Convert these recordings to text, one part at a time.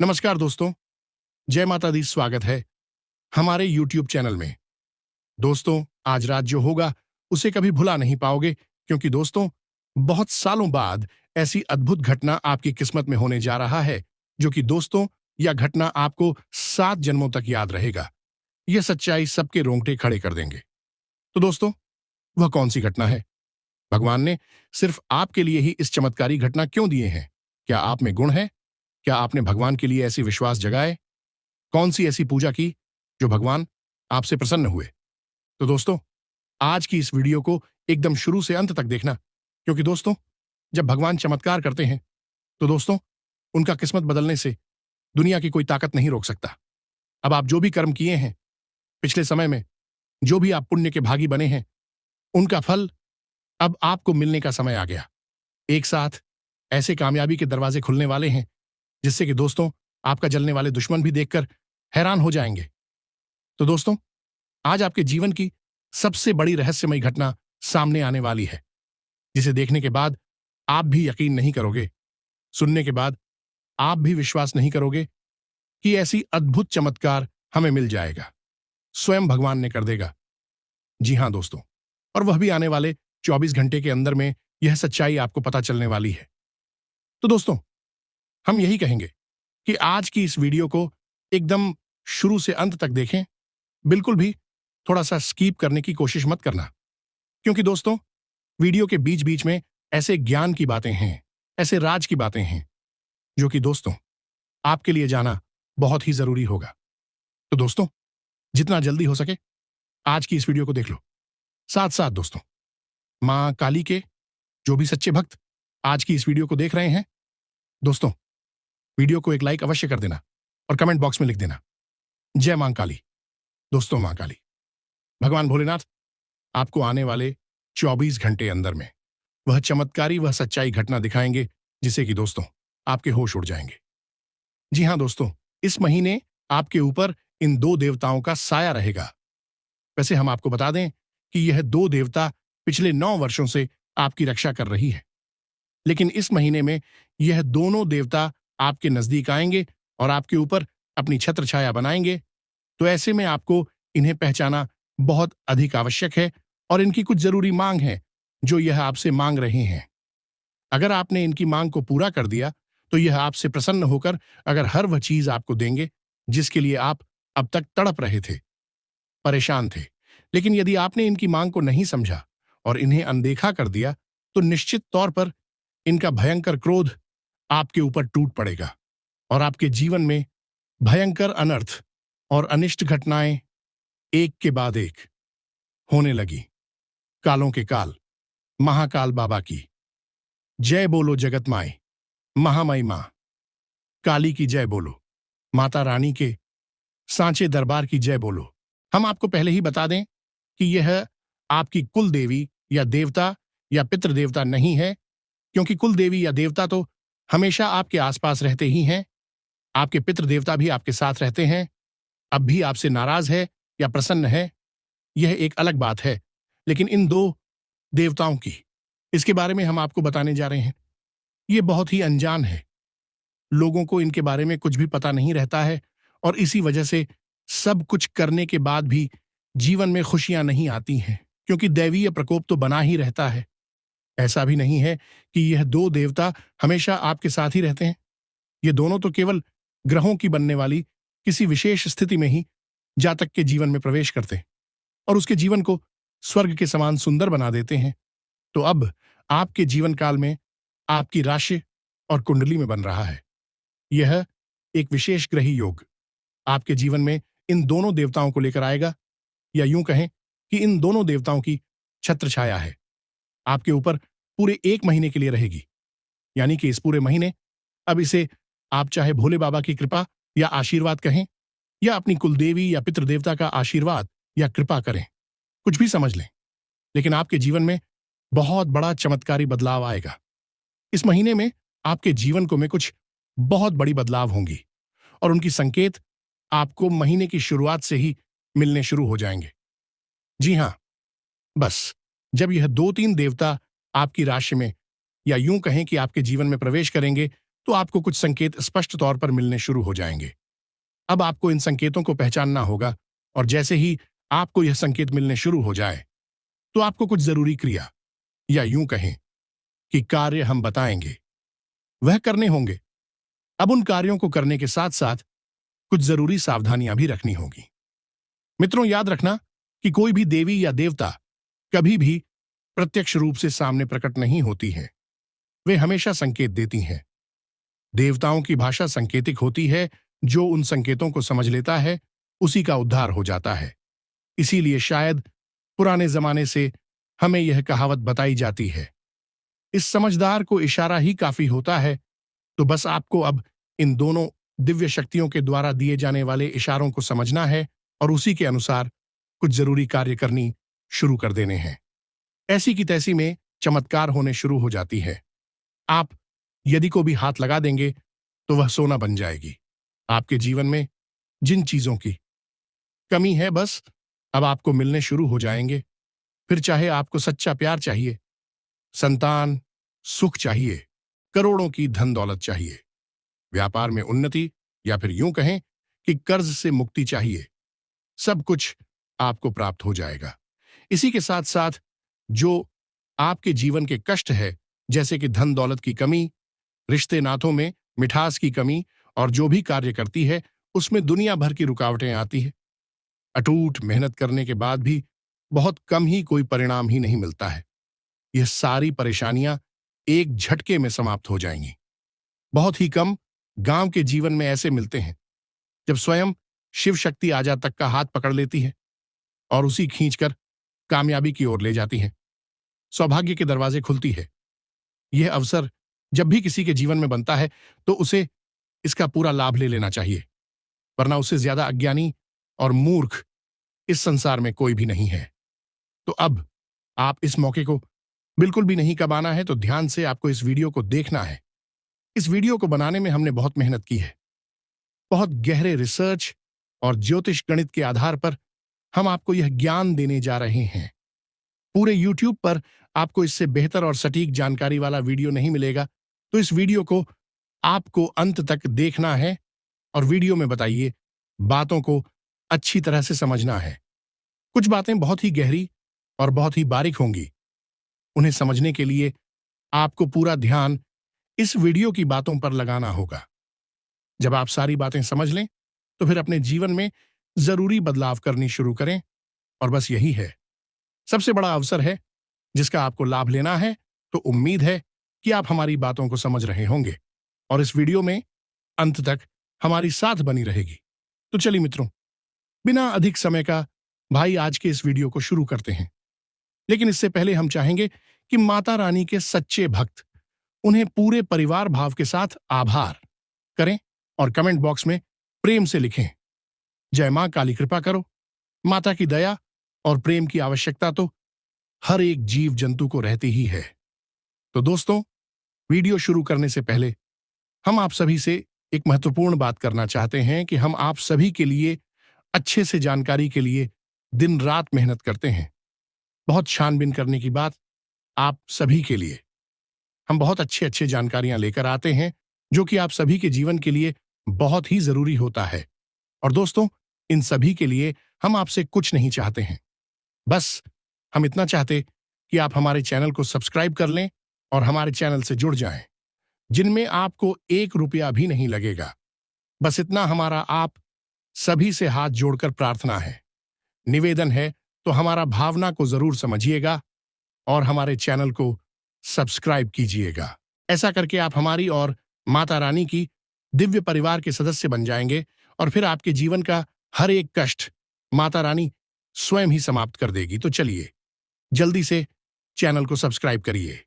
नमस्कार दोस्तों, जय माता दी। स्वागत है हमारे YouTube चैनल में। दोस्तों, आज रात जो होगा उसे कभी भुला नहीं पाओगे, क्योंकि दोस्तों बहुत सालों बाद ऐसी अद्भुत घटना आपकी किस्मत में होने जा रहा है, जो कि दोस्तों यह घटना आपको 7 जन्मों तक याद रहेगा। यह सच्चाई सबके रोंगटे खड़े कर देंगे। तो दोस्तों, वह कौन सी घटना है? भगवान ने सिर्फ आपके लिए ही इस चमत्कारी घटना क्यों दिए हैं? क्या आप में गुण है? क्या आपने भगवान के लिए ऐसी विश्वास जगाए? कौन सी ऐसी पूजा की जो भगवान आपसे प्रसन्न हुए? तो दोस्तों, आज की इस वीडियो को एकदम शुरू से अंत तक देखना, क्योंकि दोस्तों जब भगवान चमत्कार करते हैं तो दोस्तों उनका किस्मत बदलने से दुनिया की कोई ताकत नहीं रोक सकता। अब आप जो भी कर्म किए हैं पिछले समय में, जो भी आप पुण्य के भागी बने हैं, उनका फल अब आपको मिलने का समय आ गया। एक साथ ऐसे कामयाबी के दरवाजे खुलने वाले हैं जिससे कि दोस्तों आपका जलने वाले दुश्मन भी देखकर हैरान हो जाएंगे। तो दोस्तों, आज आपके जीवन की सबसे बड़ी रहस्यमयी घटना सामने आने वाली है, जिसे देखने के बाद आप भी यकीन नहीं करोगे, सुनने के बाद आप भी विश्वास नहीं करोगे कि ऐसी अद्भुत चमत्कार हमें मिल जाएगा। स्वयं भगवान ने कर देगा। जी हां दोस्तों, और वह भी आने वाले 24 घंटे के अंदर में यह सच्चाई आपको पता चलने वाली है। तो दोस्तों, हम यही कहेंगे कि आज की इस वीडियो को एकदम शुरू से अंत तक देखें। बिल्कुल भी थोड़ा सा स्कीप करने की कोशिश मत करना, क्योंकि दोस्तों वीडियो के बीच बीच में ऐसे ज्ञान की बातें हैं, ऐसे राज की बातें हैं, जो कि दोस्तों आपके लिए जाना बहुत ही जरूरी होगा। तो दोस्तों, जितना जल्दी हो सके आज की इस वीडियो को देख लो। साथ साथ दोस्तों, मां काली के जो भी सच्चे भक्त आज की इस वीडियो को देख रहे हैं, दोस्तों वीडियो को एक लाइक अवश्य कर देना और कमेंट बॉक्स में लिख देना, जय मां काली। दोस्तों, मां काली, भगवान भोलेनाथ आपको आने वाले 24 घंटे अंदर में वह चमत्कारी, वह सच्चाई घटना दिखाएंगे जिसे कि दोस्तों आपके होश उड़ जाएंगे। जी हां दोस्तों, इस महीने आपके ऊपर इन 2 देवताओं का साया रहेगा। वैसे हम आपको बता दें कि यह 2 देवता पिछले 9 वर्षों से आपकी रक्षा कर रही है, लेकिन इस महीने में यह दोनों देवता आपके नजदीक आएंगे और आपके ऊपर अपनी छत्र छाया बनाएंगे। तो ऐसे में आपको इन्हें पहचाना बहुत अधिक आवश्यक है, और इनकी कुछ जरूरी मांग है जो यह आपसे मांग रहे हैं। अगर आपने इनकी मांग को पूरा कर दिया तो यह आपसे प्रसन्न होकर अगर हर वह चीज आपको देंगे जिसके लिए आप अब तक तड़प रहे थे, परेशान थे। लेकिन यदि आपने इनकी मांग को नहीं समझा और इन्हें अनदेखा कर दिया, तो निश्चित तौर पर इनका भयंकर क्रोध आपके ऊपर टूट पड़ेगा और आपके जीवन में भयंकर अनर्थ और अनिष्ट घटनाएं एक के बाद एक होने लगी। कालों के काल महाकाल बाबा की जय बोलो। जगत माए महामयी मां काली की जय बोलो। माता रानी के सांचे दरबार की जय बोलो। हम आपको पहले ही बता दें कि यह आपकी कुल देवी या देवता या पितृ देवता नहीं है, क्योंकि कुल देवी या देवता तो हमेशा आपके आसपास रहते ही हैं। आपके पितृ देवता भी आपके साथ रहते हैं। अब भी आपसे नाराज है या प्रसन्न है, यह एक अलग बात है। लेकिन इन 2 देवताओं की, इसके बारे में हम आपको बताने जा रहे हैं। ये बहुत ही अनजान है, लोगों को इनके बारे में कुछ भी पता नहीं रहता है, और इसी वजह से सब कुछ करने के बाद भी जीवन में खुशियां नहीं आती हैं, क्योंकि दैवीय प्रकोप तो बना ही रहता है। ऐसा भी नहीं है कि यह 2 देवता हमेशा आपके साथ ही रहते हैं। ये दोनों तो केवल ग्रहों की बनने वाली किसी विशेष स्थिति में ही जातक के जीवन में प्रवेश करते हैं और उसके जीवन को स्वर्ग के समान सुंदर बना देते हैं। तो अब आपके जीवन काल में आपकी राशि और कुंडली में बन रहा है यह एक विशेष ग्रही योग आपके जीवन में इन दोनों देवताओं को लेकर आएगा, या यूं कहें कि इन दोनों देवताओं की छत्र छाया है आपके ऊपर पूरे 1 महीने के लिए रहेगी। यानी कि इस पूरे महीने, अब इसे आप चाहे भोले बाबा की कृपा या आशीर्वाद कहें, या अपनी कुलदेवी या पितृदेवता का आशीर्वाद या कृपा करें, कुछ भी समझ लें, लेकिन आपके जीवन में बहुत बड़ा चमत्कारी बदलाव आएगा। इस महीने में आपके जीवन को में कुछ बहुत बड़ी बदलाव होंगी, और उनकी संकेत आपको महीने की शुरुआत से ही मिलने शुरू हो जाएंगे। जी हां, बस जब यह 2-3 देवता आपकी राशि में, या यूं कहें कि आपके जीवन में प्रवेश करेंगे, तो आपको कुछ संकेत स्पष्ट तौर पर मिलने शुरू हो जाएंगे। अब आपको इन संकेतों को पहचानना होगा, और जैसे ही आपको यह संकेत मिलने शुरू हो जाए तो आपको कुछ जरूरी क्रिया, या यूं कहें कि कार्य हम बताएंगे, वह करने होंगे। अब उन कार्यों को करने के साथ साथ कुछ जरूरी सावधानियां भी रखनी होगी। मित्रों, याद रखना कि कोई भी देवी या देवता कभी भी प्रत्यक्ष रूप से सामने प्रकट नहीं होती है। वे हमेशा संकेत देती हैं। देवताओं की भाषा संकेतिक होती है। जो उन संकेतों को समझ लेता है उसी का उद्धार हो जाता है। इसीलिए शायद पुराने जमाने से हमें यह कहावत बताई जाती है, इस समझदार को इशारा ही काफी होता है। तो बस आपको अब इन दोनों दिव्य शक्तियों के द्वारा दिए जाने वाले इशारों को समझना है और उसी के अनुसार कुछ जरूरी कार्य करनी शुरू कर देने हैं। ऐसी की तैसी में चमत्कार होने शुरू हो जाती है। आप यदि को भी हाथ लगा देंगे तो वह सोना बन जाएगी। आपके जीवन में जिन चीजों की कमी है बस अब आपको मिलने शुरू हो जाएंगे। फिर चाहे आपको सच्चा प्यार चाहिए, संतान, सुख चाहिए, करोड़ों की धन दौलत चाहिए, व्यापार में उन्नति, या फिर यूं कहें कि कर्ज से मुक्ति चाहिए, सब कुछ आपको प्राप्त हो जाएगा। इसी के साथ साथ जो आपके जीवन के कष्ट है, जैसे कि धन दौलत की कमी, रिश्ते नातों में मिठास की कमी, और जो भी कार्य करती है उसमें दुनिया भर की रुकावटें आती है। अटूट मेहनत करने के बाद भी बहुत कम ही कोई परिणाम ही नहीं मिलता है। यह सारी परेशानियां एक झटके में समाप्त हो जाएंगी। बहुत ही कम गांव के जीवन में ऐसे मिलते हैं जब स्वयं शिव शक्ति आजा तक का हाथ पकड़ लेती है और उसी खींचकर कामयाबी की ओर ले जाती है। सौभाग्य के दरवाजे खुलती है। यह अवसर जब भी किसी के जीवन में बनता है तो उसे इसका पूरा लाभ ले लेना चाहिए, वरना उससे ज्यादा अज्ञानी और मूर्ख इस संसार में कोई भी नहीं है। तो अब आप इस मौके को बिल्कुल भी नहीं गंवाना है, तो ध्यान से आपको इस वीडियो को देखना है। इस वीडियो को बनाने में हमने बहुत मेहनत की है। बहुत गहरे रिसर्च और ज्योतिष गणित के आधार पर हम आपको यह ज्ञान देने जा रहे हैं। पूरे YouTube पर आपको इससे बेहतर और सटीक जानकारी वाला वीडियो नहीं मिलेगा, तो इस वीडियो को आपको अंत तक देखना है और वीडियो में बताइए बातों को अच्छी तरह से समझना है। कुछ बातें बहुत ही गहरी और बहुत ही बारीक होंगी। उन्हें समझने के लिए आपको पूरा ध्यान इस वीडियो की बातों पर लगाना होगा। जब आप सारी बातें समझ लें तो फिर अपने जीवन में जरूरी बदलाव करनी शुरू करें, और बस यही है सबसे बड़ा अवसर है जिसका आपको लाभ लेना है। तो उम्मीद है कि आप हमारी बातों को समझ रहे होंगे और इस वीडियो में अंत तक हमारी साथ बनी रहेगी। तो चलिए मित्रों, बिना अधिक समय का भाई आज के इस वीडियो को शुरू करते हैं। लेकिन इससे पहले हम चाहेंगे कि माता रानी के सच्चे भक्त उन्हें पूरे परिवार भाव के साथ आभार करें और कमेंट बॉक्स में प्रेम से लिखें, जय मां काली कृपा करो। माता की दया और प्रेम की आवश्यकता तो हर एक जीव जंतु को रहती ही है। तो दोस्तों, वीडियो शुरू करने से पहले हम आप सभी से एक महत्वपूर्ण बात करना चाहते हैं कि हम आप सभी के लिए अच्छे से जानकारी के लिए दिन रात मेहनत करते हैं। बहुत छानबीन करने की बात आप सभी के लिए हम बहुत अच्छे अच्छे जानकारियां लेकर आते हैं जो कि आप सभी के जीवन के लिए बहुत ही जरूरी होता है। और दोस्तों, इन सभी के लिए हम आपसे कुछ नहीं चाहते हैं, बस हम इतना चाहते कि आप हमारे चैनल को सब्सक्राइब कर लें और हमारे चैनल से जुड़ जाएं, जिनमें आपको 1 रुपया भी नहीं लगेगा। बस इतना हमारा आप सभी से हाथ जोड़कर प्रार्थना है, निवेदन है। तो हमारा भावना को जरूर समझिएगा और हमारे चैनल को सब्सक्राइब कीजिएगा। ऐसा करके आप हमारी और माता रानी की दिव्य परिवार के सदस्य बन जाएंगे और फिर आपके जीवन का हर एक कष्ट माता रानी स्वयं ही समाप्त कर देगी। तो चलिए जल्दी से चैनल को सब्सक्राइब करिए।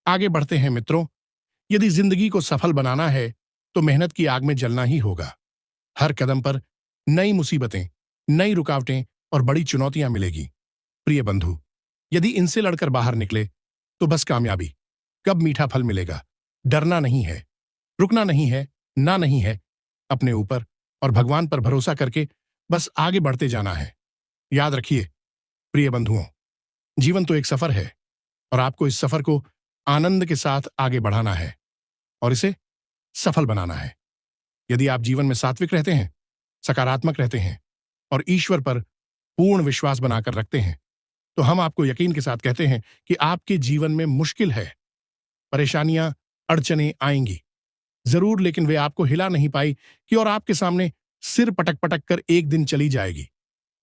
आगे बढ़ते हैं मित्रों। यदि जिंदगी को सफल बनाना है तो मेहनत की आग में जलना ही होगा। हर कदम पर नई मुसीबतें, नई रुकावटें और बड़ी चुनौतियां मिलेगी। प्रिय बंधु, यदि इनसे लड़कर बाहर निकले तो बस कामयाबी। कब मीठा फल मिलेगा? डरना नहीं है, रुकना नहीं है, ना नहीं है। अपने ऊपर और भगवान पर भरोसा करके बस आगे बढ़ते जाना है। याद रखिए प्रिय बंधुओं, जीवन तो एक सफर है और आपको इस सफर को आनंद के साथ आगे बढ़ाना है और इसे सफल बनाना है। यदि आप जीवन में सात्विक रहते हैं, सकारात्मक रहते हैं और ईश्वर पर पूर्ण विश्वास बनाकर रखते हैं, तो हम आपको यकीन के साथ कहते हैं कि आपके जीवन में मुश्किल है, परेशानियां, अड़चनें आएंगी जरूर, लेकिन वे आपको हिला नहीं पाई कि और आपके सामने सिर पटक पटक कर एक दिन चली जाएगी।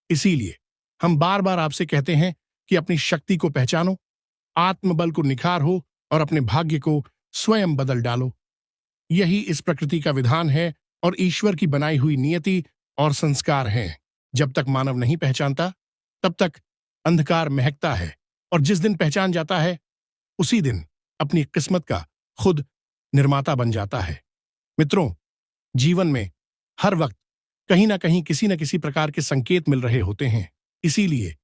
इसीलिए हम बार बार आपसे कहते हैं कि अपनी शक्ति को पहचानो, आत्मबल को निखारो और अपने भाग्य को स्वयं बदल डालो। यही इस प्रकृति का विधान है और ईश्वर की बनाई हुई नियति और संस्कार हैं। जब तक मानव नहीं पहचानता, तब तक अंधकार महकता है, और जिस दिन पहचान जाता है, उसी दिन अपनी किस्मत का खुद निर्माता बन जाता है। मित्रों, जीवन में हर वक्त कहीं ना कहीं किसी न किसी प्रकार के संकेत मिल रहे होते हैं। इसीलिए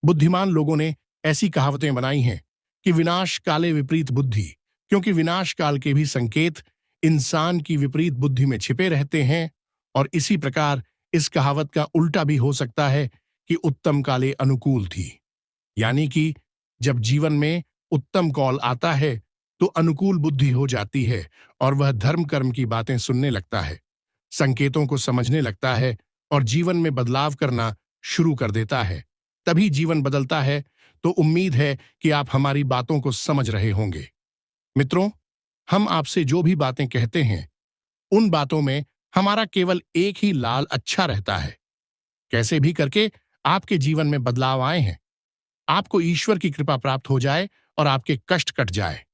बुद्धिमान लोगों ने ऐसी कहावतें बनाई हैं कि विनाश काले विपरीत बुद्धि, क्योंकि विनाश काल के भी संकेत इंसान की विपरीत बुद्धि में छिपे रहते हैं। और इसी प्रकार इस कहावत का उल्टा भी हो सकता है कि उत्तम काले अनुकूल थी, यानी कि जब जीवन में उत्तम कौल आता है तो अनुकूल बुद्धि हो जाती है और वह धर्म कर्म की बातें सुनने लगता है, संकेतों को समझने लगता है और जीवन में बदलाव करना शुरू कर देता है। तभी जीवन बदलता है। तो उम्मीद है कि आप हमारी बातों को समझ रहे होंगे। मित्रों, हम आपसे जो भी बातें कहते हैं, उन बातों में हमारा केवल एक ही लाल अच्छा रहता है, कैसे भी करके आपके जीवन में बदलाव आए हैं, आपको ईश्वर की कृपा प्राप्त हो जाए और आपके कष्ट कट जाए।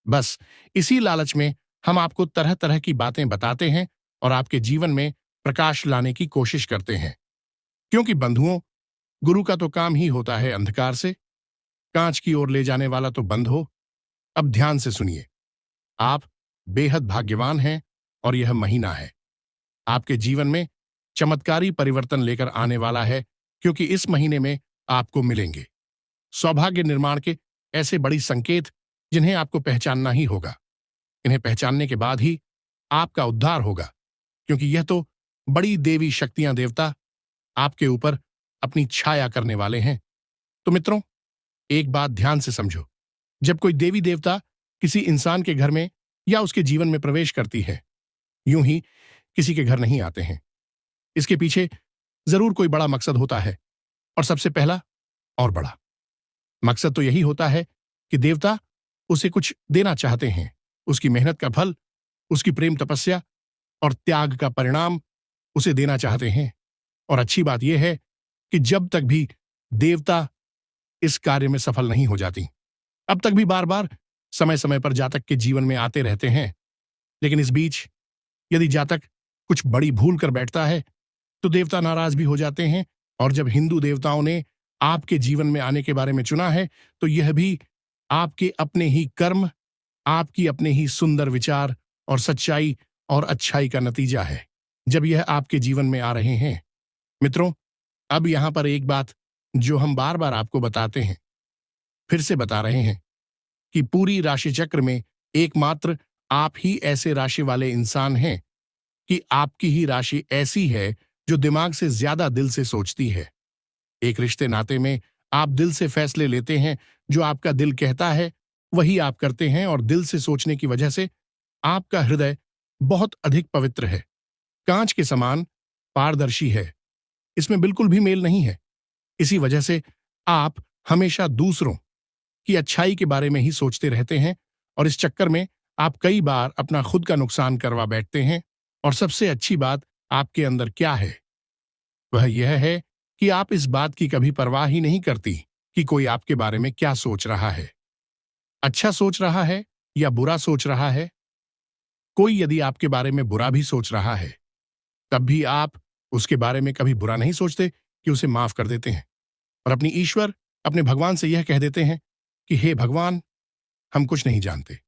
बस इसी लालच में हम आपको तरह तरह की बातें बताते हैं और आपके जीवन में प्रकाश लाने की कोशिश करते हैं। क्योंकि बंधुओं, गुरु का तो काम ही होता है अंधकार से कांच की ओर ले जाने वाला तो बंद हो। अब ध्यान से सुनिए, आप बेहद भाग्यवान हैं और यह महीना है आपके जीवन में चमत्कारी परिवर्तन लेकर आने वाला है, क्योंकि इस महीने में आपको मिलेंगे सौभाग्य निर्माण के ऐसे बड़ी संकेत जिन्हें आपको पहचानना ही होगा। इन्हें पहचानने के बाद ही आपका उद्धार होगा, क्योंकि यह तो बड़ी देवी शक्तियां देवता आपके ऊपर अपनी छाया करने वाले हैं। तो मित्रों, एक बात ध्यान से समझो, जब कोई देवी देवता किसी इंसान के घर में या उसके जीवन में प्रवेश करती है, यूं ही किसी के घर नहीं आते हैं। इसके पीछे जरूर कोई बड़ा मकसद होता है, और सबसे पहला और बड़ा मकसद तो यही होता है कि देवता उसे कुछ देना चाहते हैं, उसकी मेहनत का फल, उसकी प्रेम तपस्या और त्याग का परिणाम उसे देना चाहते हैं। और अच्छी बात यह है कि जब तक भी देवता इस कार्य में सफल नहीं हो जाती, अब तक भी बार बार समय समय पर जातक के जीवन में आते रहते हैं। लेकिन इस बीच यदि जातक कुछ बड़ी भूल कर बैठता है तो देवता नाराज भी हो जाते हैं। और जब हिंदू देवताओं ने आपके जीवन में आने के बारे में चुना है, तो यह भी आपके अपने ही कर्म, आपकी अपने ही सुंदर विचार और सच्चाई और अच्छाई का नतीजा है, जब यह आपके जीवन में आ रहे हैं। मित्रों, अब यहां पर एक बात जो हम बार बार आपको बताते हैं, फिर से बता रहे हैं कि पूरी राशि चक्र में एकमात्र आप ही ऐसे राशि वाले इंसान हैं कि आपकी ही राशि ऐसी है जो दिमाग से ज्यादा दिल से सोचती है। एक रिश्ते नाते में आप दिल से फैसले लेते हैं, जो आपका दिल कहता है वही आप करते हैं, और दिल से सोचने की वजह से आपका हृदय बहुत अधिक पवित्र है, कांच के समान पारदर्शी है, इसमें बिल्कुल भी मेल नहीं है। इसी वजह से आप हमेशा दूसरों की अच्छाई के बारे में ही सोचते रहते हैं, और इस चक्कर में आप कई बार अपना खुद का नुकसान करवा बैठते हैं। और सबसे अच्छी बात आपके अंदर क्या है, वह यह है कि आप इस बात की कभी परवाह ही नहीं करती कि कोई आपके बारे में क्या सोच रहा है, अच्छा सोच रहा है या बुरा सोच रहा है। कोई यदि आपके बारे में बुरा भी सोच रहा है, तब भी आप उसके बारे में कभी बुरा नहीं सोचते कि उसे माफ कर देते हैं, और अपनी ईश्वर, अपने भगवान से यह कह देते हैं कि हे भगवान, हम कुछ नहीं जानते,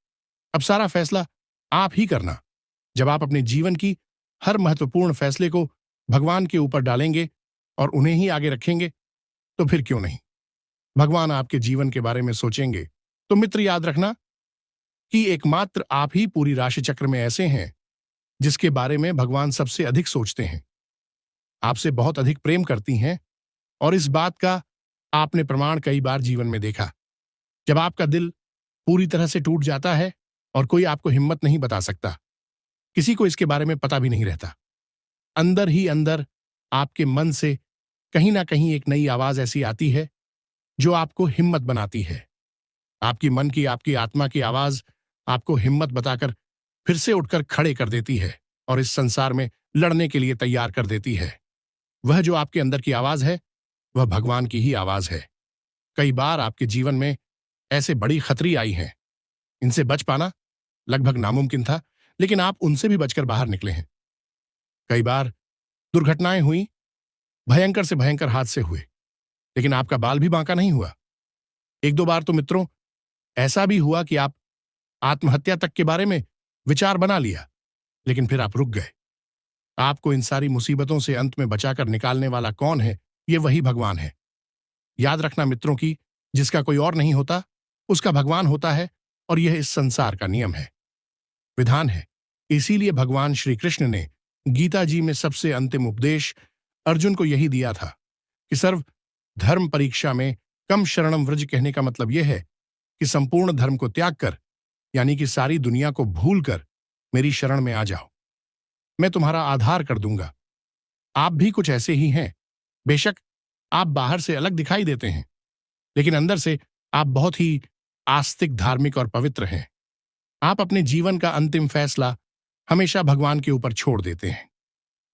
अब सारा फैसला आप ही करना। जब आप अपने जीवन की हर महत्वपूर्ण फैसले को भगवान के ऊपर डालेंगे और उन्हें ही आगे रखेंगे, तो फिर क्यों नहीं भगवान आपके जीवन के बारे में सोचेंगे। तो मित्र, याद रखना कि एकमात्र आप ही पूरी राशि चक्र में ऐसे हैं जिसके बारे में भगवान सबसे अधिक सोचते हैं, आपसे बहुत अधिक प्रेम करती हैं, और इस बात का आपने प्रमाण कई बार जीवन में देखा। जब आपका दिल पूरी तरह से टूट जाता है और कोई आपको हिम्मत नहीं बता सकता, किसी को इसके बारे में पता भी नहीं रहता। अंदर ही अंदर आपके मन से कहीं ना कहीं एक नई आवाज ऐसी आती है जो आपको हिम्मत बनाती है। आपकी मन की, आपकी आत्मा की आवाज आपको हिम्मत बताकर फिर से उठकर खड़े कर देती है और इस संसार में लड़ने के लिए तैयार कर देती है। वह जो आपके अंदर की आवाज है, वह भगवान की ही आवाज है। कई बार आपके जीवन में ऐसे बड़ी खतरी आई हैं, इनसे बच पाना लगभग नामुमकिन था, लेकिन आप उनसे भी बचकर बाहर निकले हैं। कई बार दुर्घटनाएं हुई, भयंकर से भयंकर हादसे हुए, लेकिन आपका बाल भी बांका नहीं हुआ। एक दो बार तो मित्रों ऐसा भी हुआ कि आप आत्महत्या तक के बारे में विचार बना लिया, लेकिन फिर आप रुक गए। आपको इन सारी मुसीबतों से अंत में बचाकर निकालने वाला कौन है? ये वही भगवान है। याद रखना मित्रों की जिसका कोई और नहीं होता, उसका भगवान होता है, और यह इस संसार का नियम है, विधान है। इसीलिए भगवान श्री कृष्ण ने गीता जी में सबसे अंतिम उपदेश अर्जुन को यही दिया था कि सर्व धर्म परीक्षा में कम शरणम व्रज कहने का मतलब यह है कि संपूर्ण धर्म को त्याग कर, यानी कि सारी दुनिया को भूल कर मेरी शरण में आ जाओ, मैं तुम्हारा आधार कर दूंगा। आप भी कुछ ऐसे ही हैं। बेशक आप बाहर से अलग दिखाई देते हैं, लेकिन अंदर से आप बहुत ही आस्तिक, धार्मिक और पवित्र हैं। आप अपने जीवन का अंतिम फैसला हमेशा भगवान के ऊपर छोड़ देते हैं।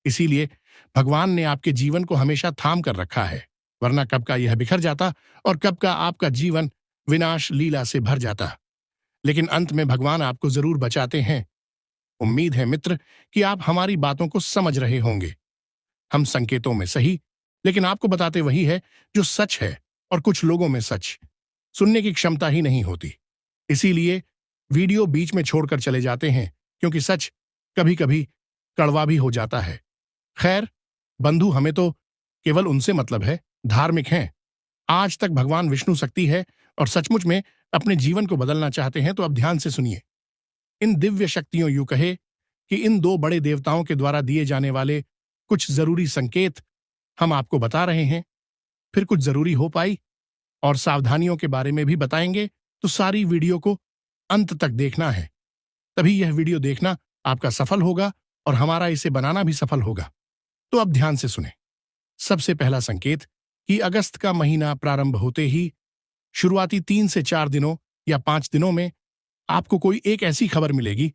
इसीलिए भगवान ने आपके जीवन को हमेशा थाम कर रखा है, वरना कब का यह बिखर जाता और कब का आपका जीवन विनाश लीला से भर जाता। लेकिन अंत में भगवान आपको जरूर बचाते हैं। उम्मीद है मित्र कि आप हमारी बातों को समझ रहे होंगे। हम संकेतों में सही, लेकिन आपको बताते वही है जो सच है, और कुछ लोगों में सच सुनने की क्षमता ही नहीं होती। इसीलिए वीडियो बीच में छोड़कर चले जाते हैं, क्योंकि सच कभी कभी कड़वा भी हो जाता है। खैर बंधु, हमें तो केवल उनसे मतलब है, धार्मिक हैं। आज तक भगवान विष्णु शक्ति है और सचमुच में अपने जीवन को बदलना चाहते हैं तो अब ध्यान से सुनिए। इन दिव्य शक्तियों, यूं कहे कि इन दो बड़े देवताओं के द्वारा दिए जाने वाले कुछ जरूरी संकेत हम आपको बता रहे हैं। फिर कुछ जरूरी हो पाई और सावधानियों के बारे में भी बताएंगे, तो सारी वीडियो को अंत तक देखना है, तभी यह वीडियो देखना आपका सफल होगा और हमारा इसे बनाना भी सफल होगा। तो अब ध्यान से सुने। सबसे पहला संकेत कि अगस्त का महीना प्रारंभ होते ही शुरुआती 3 से 4 दिनों या 5 दिनों में आपको कोई एक ऐसी खबर मिलेगी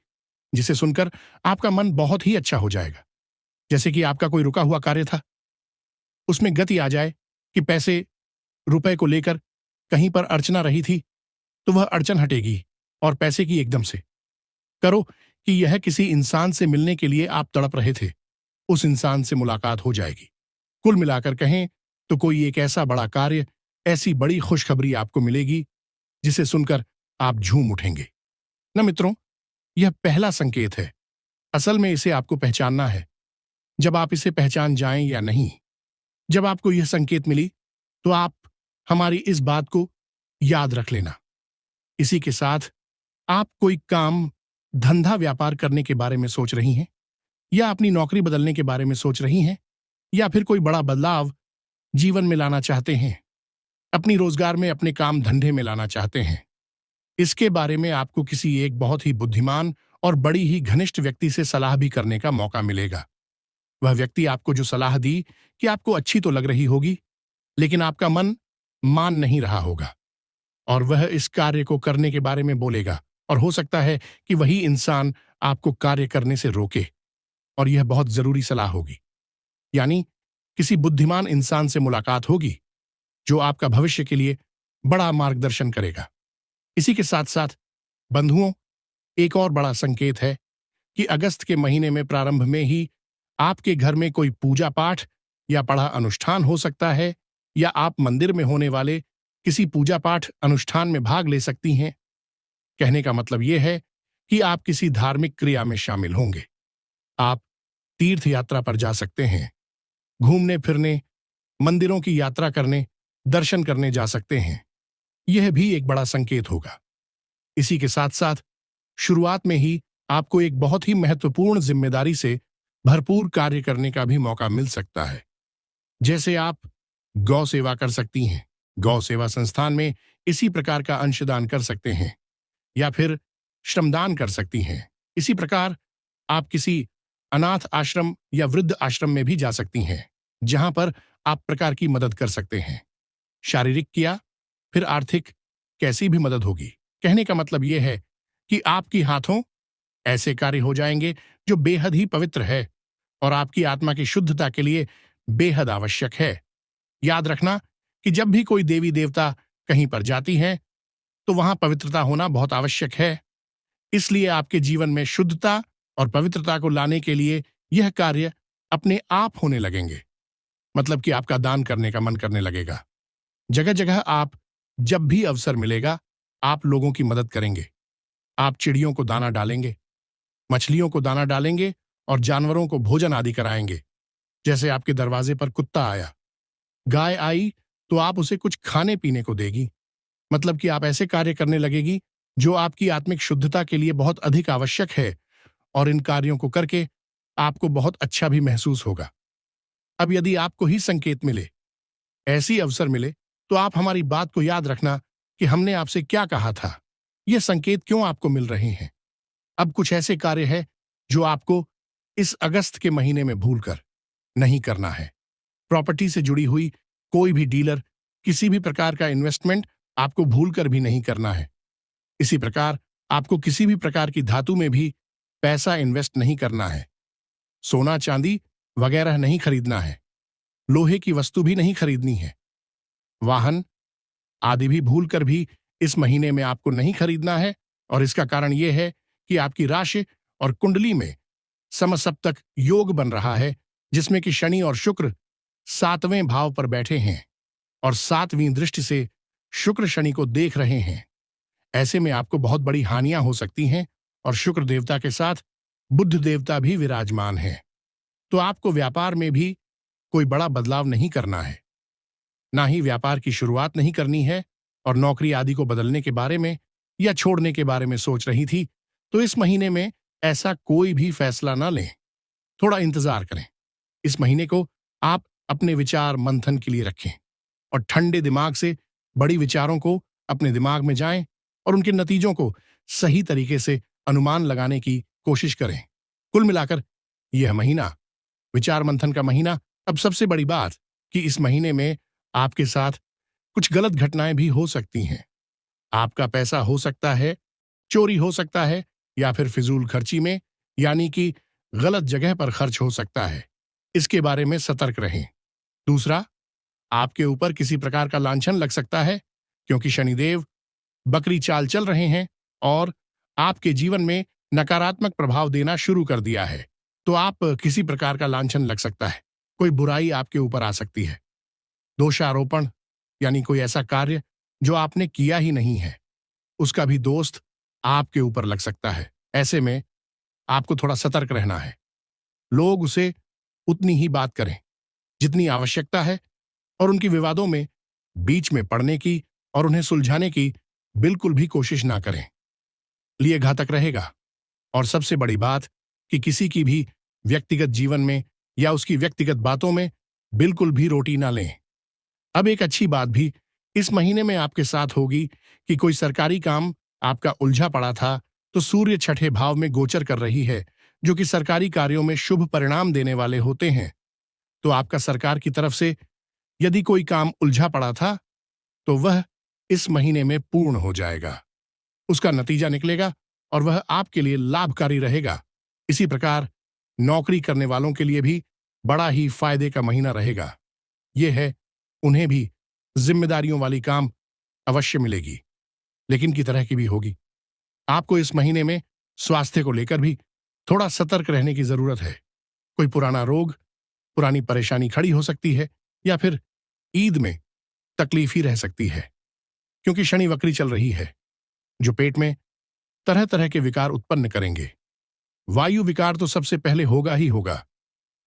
जिसे सुनकर आपका मन बहुत ही अच्छा हो जाएगा। जैसे कि आपका कोई रुका हुआ कार्य था, उसमें गति आ जाए, कि पैसे रुपए को लेकर कहीं पर अड़चना रही थी तो वह अड़चन हटेगी, और पैसे की एकदम से। करो कि यह किसी इंसान से मिलने के लिए आप तड़प रहे थे, उस इंसान से मुलाकात हो जाएगी। कुल मिलाकर कहें तो कोई एक ऐसा बड़ा कार्य, ऐसी बड़ी खुशखबरी आपको मिलेगी जिसे सुनकर आप झूम उठेंगे। न मित्रों, यह पहला संकेत है। असल में इसे आपको पहचानना है। जब आप इसे पहचान जाएं या नहीं, जब आपको यह संकेत मिली तो आप हमारी इस बात को याद रख लेना। इसी के साथ आप कोई काम, धंधा, व्यापार करने के बारे में सोच रही हैं, या अपनी नौकरी बदलने के बारे में सोच रही हैं, या फिर कोई बड़ा बदलाव जीवन में लाना चाहते हैं, अपनी रोजगार में, अपने काम धंधे में लाना चाहते हैं। इसके बारे में आपको किसी एक बहुत ही बुद्धिमान और बड़ी ही घनिष्ठ व्यक्ति से सलाह भी करने का मौका मिलेगा। वह व्यक्ति आपको जो सलाह दी कि आपको अच्छी तो लग रही होगी, लेकिन आपका मन मान नहीं रहा होगा, और वह इस कार्य को करने के बारे में बोलेगा, और हो सकता है कि वही इंसान आपको कार्य करने से रोके, और यह बहुत जरूरी सलाह होगी। यानी किसी बुद्धिमान इंसान से मुलाकात होगी जो आपका भविष्य के लिए बड़ा मार्गदर्शन करेगा। इसी के साथ साथ बंधुओं, एक और बड़ा संकेत है कि अगस्त के महीने में प्रारंभ में ही आपके घर में कोई पूजा पाठ या बड़ा अनुष्ठान हो सकता है, या आप मंदिर में होने वाले किसी पूजा पाठ अनुष्ठान में भाग ले सकती हैं। कहने का मतलब यह है कि आप किसी धार्मिक क्रिया में शामिल होंगे। आप तीर्थ यात्रा पर जा सकते हैं, घूमने फिरने, मंदिरों की यात्रा करने, दर्शन करने जा सकते हैं। यह भी एक बड़ा संकेत होगा। इसी के साथ साथ शुरुआत में ही आपको एक बहुत ही महत्वपूर्ण जिम्मेदारी से भरपूर कार्य करने का भी मौका मिल सकता है। जैसे आप गौ सेवा कर सकती हैं, गौ सेवा संस्थान में इसी प्रकार का अंशदान कर सकते हैं, या फिर श्रमदान कर सकती हैं। इसी प्रकार आप किसी अनाथ आश्रम या वृद्ध आश्रम में भी जा सकती हैं, जहां पर आप प्रकार की मदद कर सकते हैं। शारीरिक किया, फिर आर्थिक, कैसी भी मदद होगी। कहने का मतलब यह है कि आपकी हाथों ऐसे कार्य हो जाएंगे जो बेहद ही पवित्र है और आपकी आत्मा की शुद्धता के लिए बेहद आवश्यक है। याद रखना कि जब भी कोई देवी देवता कहीं पर जाती हैं, तो वहां पवित्रता होना बहुत आवश्यक है। इसलिए आपके जीवन में शुद्धता और पवित्रता को लाने के लिए यह कार्य अपने आप होने लगेंगे। मतलब कि आपका दान करने का मन करने लगेगा। जगह जगह आप जब भी अवसर मिलेगा, आप लोगों की मदद करेंगे। आप चिड़ियों को दाना डालेंगे, मछलियों को दाना डालेंगे और जानवरों को भोजन आदि कराएंगे। जैसे आपके दरवाजे पर कुत्ता आया, गाय आई, तो आप उसे कुछ खाने पीने को देगी। मतलब कि आप ऐसे कार्य करने लगेगी जो आपकी आत्मिक शुद्धता के लिए बहुत अधिक आवश्यक है, और इन कार्यों को करके आपको बहुत अच्छा भी महसूस होगा। अब यदि आपको ही संकेत मिले, ऐसी अवसर मिले, तो आप हमारी बात को याद रखना कि हमने आपसे क्या कहा था। ये संकेत क्यों आपको मिल रहे हैं। अब कुछ ऐसे कार्य हैं जो आपको इस अगस्त के महीने में भूलकर नहीं करना है। प्रॉपर्टी से जुड़ी हुई कोई भी डीलर, किसी भी प्रकार का इन्वेस्टमेंट आपको भूलकर भी नहीं करना है। इसी प्रकार आपको किसी भी प्रकार की धातु में भी पैसा इन्वेस्ट नहीं करना है। सोना चांदी वगैरह नहीं खरीदना है। लोहे की वस्तु भी नहीं खरीदनी है। वाहन आदि भी भूलकर भी इस महीने में आपको नहीं खरीदना है, और इसका कारण यह है कि आपकी राशि और कुंडली में समसप्तक योग बन रहा है, जिसमें कि शनि और शुक्र 7वें भाव पर बैठे हैं और 7वीं दृष्टि से शुक्र शनि को देख रहे हैं। ऐसे में आपको बहुत बड़ी हानियां हो सकती हैं, और शुक्र देवता के साथ बुध देवता भी विराजमान है। तो आपको व्यापार में भी कोई बड़ा बदलाव नहीं करना है, ना ही व्यापार की शुरुआत नहीं करनी है। और नौकरी आदि को बदलने के बारे में या छोड़ने के बारे में सोच रही थी, तो इस महीने में ऐसा कोई भी फैसला ना लें। थोड़ा इंतजार करें। इस महीने को आप अपने विचार मंथन के लिए रखें और ठंडे दिमाग से बड़ी विचारों को अपने दिमाग में जाएं और उनके नतीजों को सही तरीके से अनुमान लगाने की कोशिश करें। कुल मिलाकर यह महीना विचार मंथन का महीना। अब सबसे बड़ी बात कि इस महीने में आपके साथ कुछ गलत घटनाएं भी हो सकती हैं। आपका पैसा हो सकता है चोरी हो सकता है, या फिर फिजूल खर्ची में, यानी कि गलत जगह पर खर्च हो सकता है। इसके बारे में सतर्क रहें। दूसरा, आपके ऊपर किसी प्रकार का लांछन लग सकता है, क्योंकि शनिदेव बकरी चाल चल रहे हैं और आपके जीवन में नकारात्मक प्रभाव देना शुरू कर दिया है। तो आप किसी प्रकार का लांछन लग सकता है, कोई बुराई आपके ऊपर आ सकती है। दोषारोपण यानी कोई ऐसा कार्य जो आपने किया ही नहीं है, उसका भी दोस्त आपके ऊपर लग सकता है। ऐसे में आपको थोड़ा सतर्क रहना है। लोग उसे उतनी ही बात करें जितनी आवश्यकता है, और उनकी विवादों में बीच में पड़ने की और उन्हें सुलझाने की बिल्कुल भी कोशिश ना करें। लिए घातक रहेगा। और सबसे बड़ी बात कि किसी की भी व्यक्तिगत जीवन में या उसकी व्यक्तिगत बातों में बिल्कुल भी रोटी ना लें। अब एक अच्छी बात भी इस महीने में आपके साथ होगी कि कोई सरकारी काम आपका उलझा पड़ा था, तो सूर्य छठे भाव में गोचर कर रही है, जो कि सरकारी कार्यों में शुभ परिणाम देने वाले होते हैं। तो आपका सरकार की तरफ से यदि कोई काम उलझा पड़ा था, तो वह इस महीने में पूर्ण हो जाएगा। उसका नतीजा निकलेगा और वह आपके लिए लाभकारी रहेगा। इसी प्रकार नौकरी करने वालों के लिए भी बड़ा ही फायदे का महीना रहेगा। यह है, उन्हें भी जिम्मेदारियों वाली काम अवश्य मिलेगी, लेकिन की तरह की भी होगी। आपको इस महीने में स्वास्थ्य को लेकर भी थोड़ा सतर्क रहने की जरूरत है। कोई पुराना रोग, पुरानी परेशानी खड़ी हो सकती है, या फिर ईद में तकलीफ ही रह सकती है, क्योंकि शनि वक्री चल रही है, जो पेट में तरह तरह के विकार उत्पन्न करेंगे। वायु विकार तो सबसे पहले होगा ही होगा।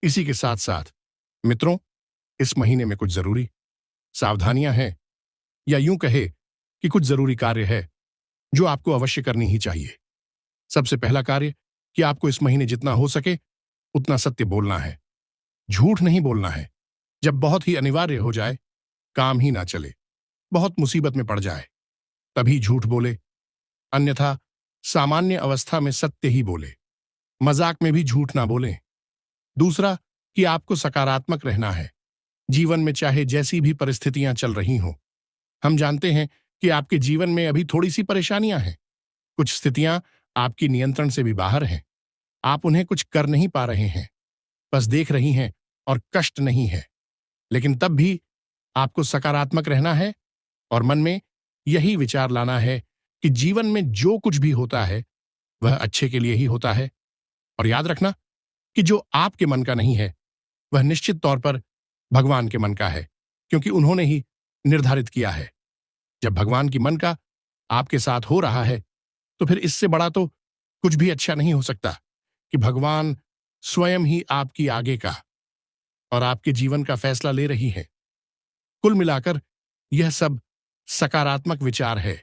इसी के साथ साथ मित्रों, इस महीने में कुछ जरूरी सावधानियां हैं, या यूं कहे कि कुछ जरूरी कार्य है जो आपको अवश्य करनी ही चाहिए। सबसे पहला कार्य कि आपको इस महीने जितना हो सके उतना सत्य बोलना है। झूठ नहीं बोलना है। जब बहुत ही अनिवार्य हो जाए, काम ही ना चले, बहुत मुसीबत में पड़ जाए, तभी झूठ बोले, अन्यथा सामान्य अवस्था में सत्य ही बोले। मजाक में भी झूठ ना बोलें। दूसरा, कि आपको सकारात्मक रहना है। जीवन में चाहे जैसी भी परिस्थितियां चल रही हों, हम जानते हैं कि आपके जीवन में अभी थोड़ी सी परेशानियां हैं। कुछ स्थितियां आपकी नियंत्रण से भी बाहर हैं। आप उन्हें कुछ कर नहीं पा रहे हैं, बस देख रही हैं और कष्ट नहीं है। लेकिन तब भी आपको सकारात्मक रहना है और मन में यही विचार लाना है कि जीवन में जो कुछ भी होता है वह अच्छे के लिए ही होता है। और याद रखना कि जो आपके मन का नहीं है वह निश्चित तौर पर भगवान के मन का है, क्योंकि उन्होंने ही निर्धारित किया है। जब भगवान की मन का आपके साथ हो रहा है तो फिर इससे बड़ा तो कुछ भी अच्छा नहीं हो सकता कि भगवान स्वयं ही आपकी आगे का और आपके जीवन का फैसला ले रही है। कुल मिलाकर यह सब सकारात्मक विचार है।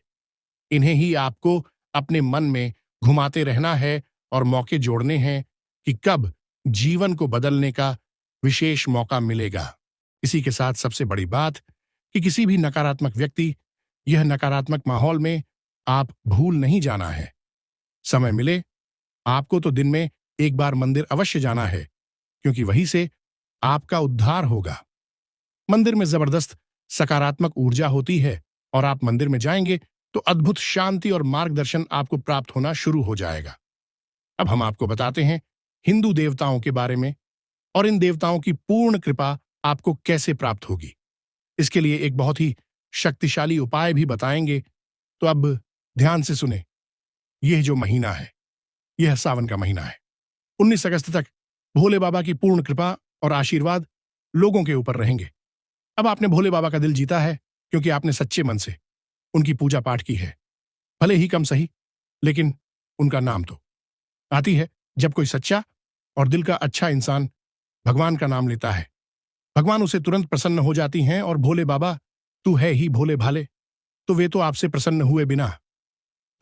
इन्हें ही आपको अपने मन में घुमाते रहना है और मौके जोड़ने हैं कि कब जीवन को बदलने का विशेष मौका मिलेगा। इसी के साथ सबसे बड़ी बात कि किसी भी नकारात्मक व्यक्ति, यह नकारात्मक माहौल में आप भूल नहीं जाना है। समय मिले आपको तो दिन में एक बार मंदिर अवश्य जाना है, क्योंकि वहीं से आपका उद्धार होगा। मंदिर में जबरदस्त सकारात्मक ऊर्जा होती है और आप मंदिर में जाएंगे तो अद्भुत शांति और मार्गदर्शन आपको प्राप्त होना शुरू हो जाएगा। अब हम आपको बताते हैं हिंदू देवताओं के बारे में और इन देवताओं की पूर्ण कृपा आपको कैसे प्राप्त होगी। इसके लिए एक बहुत ही शक्तिशाली उपाय भी बताएंगे। तो अब ध्यान से सुने। यह जो महीना है, यह सावन का महीना है। 19 अगस्त तक भोले बाबा की पूर्ण कृपा और आशीर्वाद लोगों के ऊपर रहेंगे। अब आपने भोले बाबा का दिल जीता है, क्योंकि आपने सच्चे मन से उनकी पूजा पाठ की है। भले ही कम सही, लेकिन उनका नाम तो आती है जब कोई सच्चा और दिल का अच्छा इंसान भगवान का नाम लेता है। भगवान उसे तुरंत प्रसन्न हो जाती हैं और भोले बाबा, तू है ही भोले भाले, तो वे तो आपसे प्रसन्न हुए बिना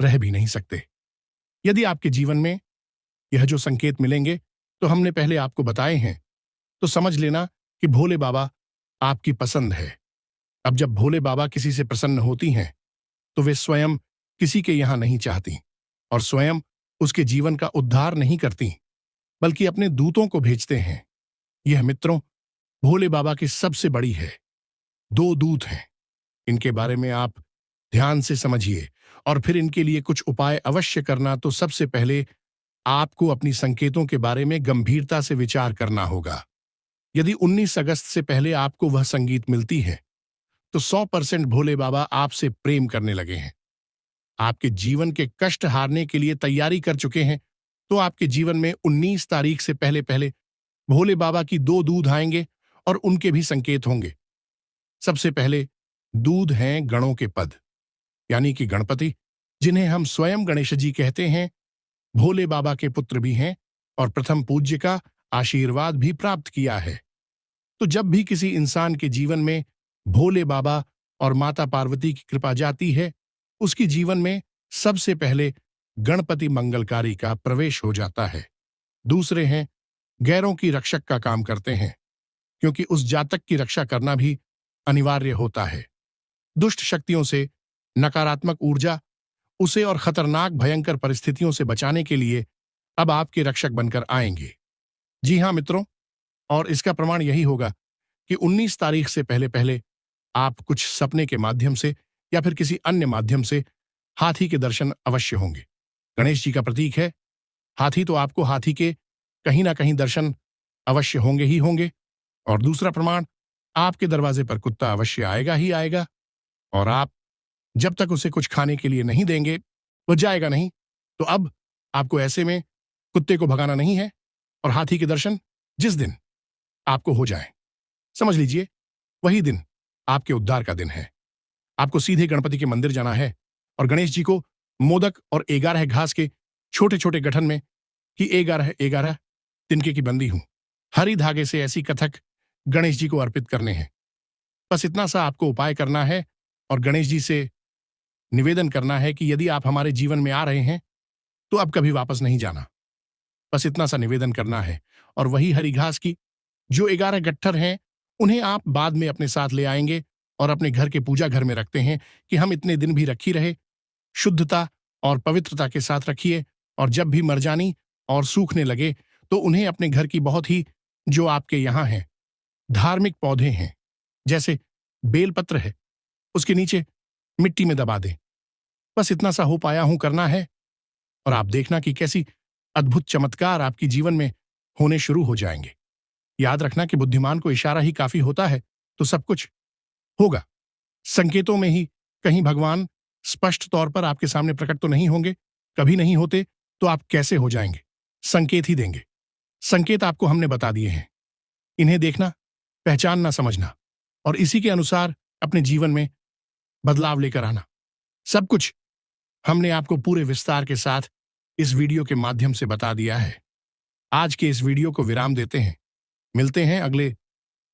रह भी नहीं सकते। यदि आपके जीवन में यह जो संकेत मिलेंगे तो हमने पहले आपको बताए हैं, तो समझ लेना कि भोले बाबा आपकी पसंद है। अब जब भोले बाबा किसी से प्रसन्न होती हैं तो वे स्वयं किसी के यहां नहीं चाहती और स्वयं उसके जीवन का उद्धार नहीं करती, बल्कि अपने दूतों को भेजते हैं। यह मित्रों भोले बाबा की सबसे बड़ी है। 2 दूत हैं। इनके बारे में आप ध्यान से समझिए और फिर इनके लिए कुछ उपाय अवश्य करना। तो सबसे पहले आपको अपनी संकेतों के बारे में गंभीरता से विचार करना होगा। यदि 19 अगस्त से पहले आपको वह संगीत मिलती है तो 100% भोले बाबा आपसे प्रेम करने लगे हैं, आपके जीवन के कष्ट हारने के लिए तैयारी कर चुके हैं। तो आपके जीवन में 19 तारीख से पहले पहले भोले बाबा की 2 दूध आएंगे और उनके भी संकेत होंगे। सबसे पहले दूध हैं गणों के पद, यानी कि गणपति, जिन्हें हम स्वयं गणेश जी कहते हैं, भोले बाबा के पुत्र भी हैं और प्रथम पूज्य का आशीर्वाद भी प्राप्त किया है। तो जब भी किसी इंसान के जीवन में भोले बाबा और माता पार्वती की कृपा जाती है, उसकी जीवन में सबसे पहले गणपति मंगलकारी का प्रवेश हो जाता है। दूसरे हैं गैरों की रक्षक का काम करते हैं, क्योंकि उस जातक की रक्षा करना भी अनिवार्य होता है। दुष्ट शक्तियों से, नकारात्मक ऊर्जा उसे और खतरनाक भयंकर परिस्थितियों से बचाने के लिए अब आपके रक्षक बनकर आएंगे। जी हां मित्रों, और इसका प्रमाण यही होगा कि 19 तारीख से पहले पहले आप कुछ सपने के माध्यम से या फिर किसी अन्य माध्यम से हाथी के दर्शन अवश्य होंगे। गणेश जी का प्रतीक है हाथी, तो आपको हाथी के कहीं ना कहीं दर्शन अवश्य होंगे ही होंगे। और दूसरा प्रमाण, आपके दरवाजे पर कुत्ता अवश्य आएगा ही आएगा, और आप जब तक उसे कुछ खाने के लिए नहीं देंगे वह जाएगा नहीं। तो अब आपको ऐसे में कुत्ते को भगाना नहीं है और हाथी के दर्शन जिस दिन आपको हो जाए, समझ लीजिए वही दिन आपके उद्धार का दिन है। आपको सीधे गणपति के मंदिर जाना है और गणेश जी को मोदक और 11 घास के छोटे छोटे गठन में कि 11 तिनके की बंदी हूं, हरी धागे से ऐसी कथक गणेश जी को अर्पित करने हैं। बस इतना सा आपको उपाय करना है और गणेश जी से निवेदन करना है कि यदि आप हमारे जीवन में आ रहे हैं तो अब कभी वापस नहीं जाना। बस इतना सा निवेदन करना है। और वही हरी घास की जो 11 गट्ठर हैं उन्हें आप बाद में अपने साथ ले आएंगे और अपने घर के पूजा घर में रखते हैं कि हम इतने दिन भी रखी रहे। शुद्धता और पवित्रता के साथ रखिए और जब भी मर जानी और सूखने लगे तो उन्हें अपने घर की बहुत ही, जो आपके यहाँ हैं, धार्मिक पौधे हैं, जैसे बेलपत्र है, उसके नीचे मिट्टी में दबा दें। बस इतना सा हो पाया हूं करना है, और आप देखना कि कैसी अद्भुत चमत्कार आपके जीवन में होने शुरू हो जाएंगे। याद रखना कि बुद्धिमान को इशारा ही काफी होता है, तो सब कुछ होगा। संकेतों में ही कहीं भगवान स्पष्ट तौर पर आपके सामने प्रकट तो नहीं होंगे, कभी नहीं होते, तो आप कैसे हो जाएंगे? संकेत ही देंगे। संकेत आपको हमने बता दिए हैं, इन्हें देखना, पहचानना, समझना और इसी के अनुसार अपने जीवन में बदलाव लेकर आना। सब कुछ हमने आपको पूरे विस्तार के साथ इस वीडियो के माध्यम से बता दिया है। आज के इस वीडियो को विराम देते हैं। मिलते हैं अगले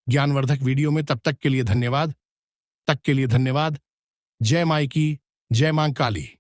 ज्ञानवर्धक वीडियो में। तब तक के लिए धन्यवाद। जय माई की, जय मां काली।